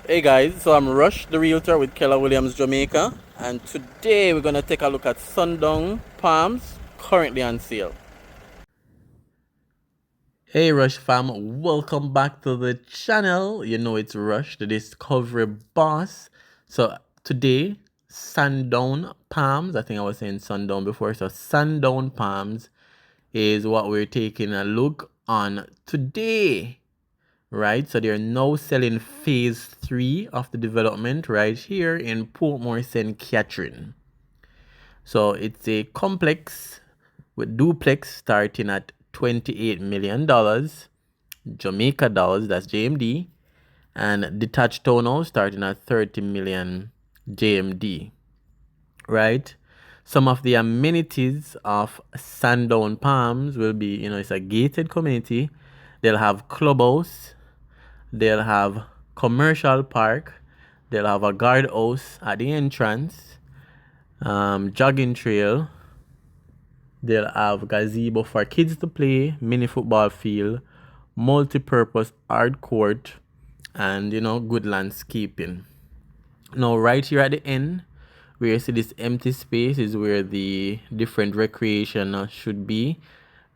Hey guys, so I'm Rush, the realtor with Keller Williams Jamaica, and today we're gonna take a look at Sandown Palms, currently on sale. Hey Rush fam, welcome back to the channel. You know it's Rush, the Discovery Boss. So today, Sandown Palms, I think I was saying Sundown before, so Sandown Palms is what we're taking a look on today. Right, so they're now selling phase 3 of the development right here in Portmore, St. Catherine. So it's a complex with duplex starting at $28 million Jamaica dollars, that's JMD, and detached townhouse starting at 30 million JMD. Right, some of the amenities of Sandown Palms will be, it's a gated community. They'll have clubhouse. They'll have commercial park. They'll have a guardhouse at the entrance, jogging trail. They'll have gazebo for kids to play, mini football field, multi-purpose art court, and good landscaping. Now right here at the end, where you see this empty space is where the different recreation should be.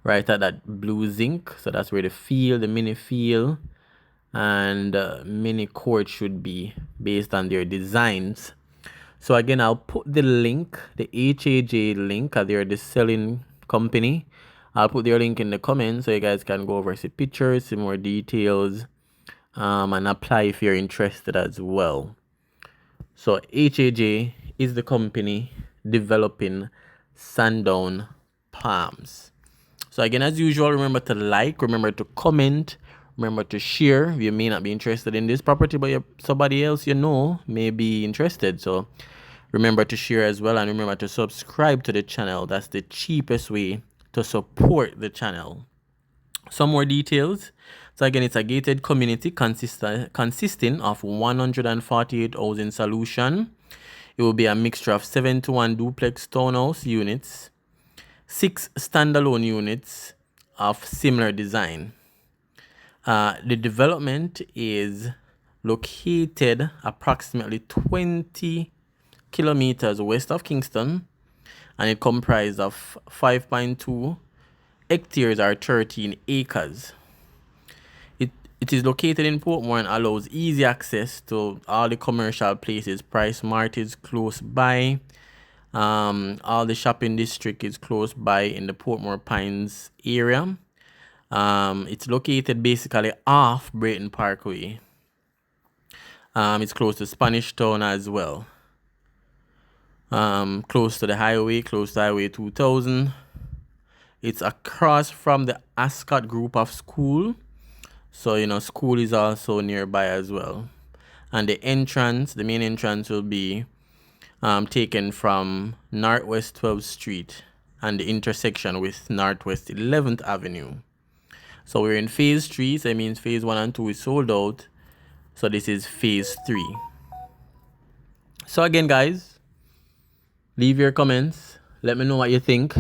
Right at that blue zinc, so that's where the mini field and mini court should be based on their designs. So again, I'll put the link, the HAJ link, they're the selling company. I'll put their link in the comments so you guys can go over, see pictures, see more details, and apply if you're interested as well. So HAJ is the company developing Sandown Palms. So again, as usual, remember to like, remember to comment, remember to share. You may not be interested in this property, but somebody else may be interested. So remember to share as well, and remember to subscribe to the channel. That's the cheapest way to support the channel. Some more details. So again, it's a gated community consisting of 148 housing solution. It will be a mixture of 7-to-1 duplex townhouse units, 6 standalone units of similar design. The development is located approximately 20 kilometers west of Kingston, and it comprises of 5.2 hectares or 13 acres. It is located in Portmore and allows easy access to all the commercial places. Price Mart is close by. All the shopping district is close by in the Portmore Pines area. It's located basically off Brayton Parkway. It's close to Spanish Town as well. Close to the highway, close to Highway 2000. It's across from the Ascot group of school. So, school is also nearby as well. And the main entrance will be taken from Northwest 12th Street and the intersection with Northwest 11th Avenue. So we're in phase 3, so it means phase 1 and 2 is sold out. So this is phase 3. So again, guys, leave your comments. Let me know what you think.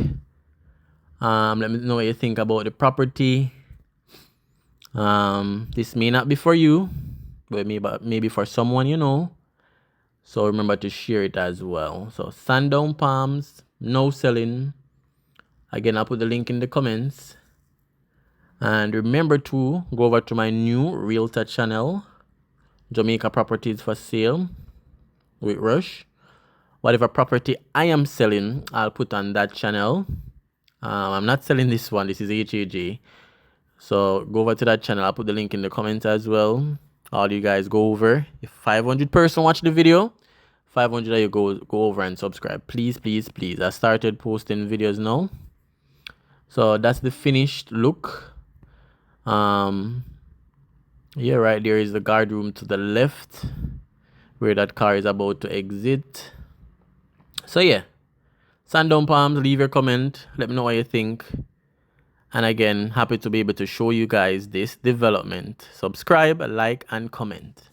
Let me know what you think about the property. This may not be for you, but maybe for someone you know. So remember to share it as well. So Sandown Palms, no selling. Again, I'll put the link in the comments. And remember to go over to my new realtor channel, Jamaica Properties for Sale with Rush. Whatever property I am selling, I'll put on that channel. I'm not selling this one. This is HAJ. So go over to that channel. I'll put the link in the comments as well. All you guys go over. If 500 person watch the video, 500 of you go over and subscribe. Please, please, please. I started posting videos now. So that's the finished look. Yeah, right there is the guard room to the left where that car is about to exit. So yeah, Sandown Palms, leave your comment. Let me know what you think. And again, happy to be able to show you guys this development. Subscribe, like, and comment.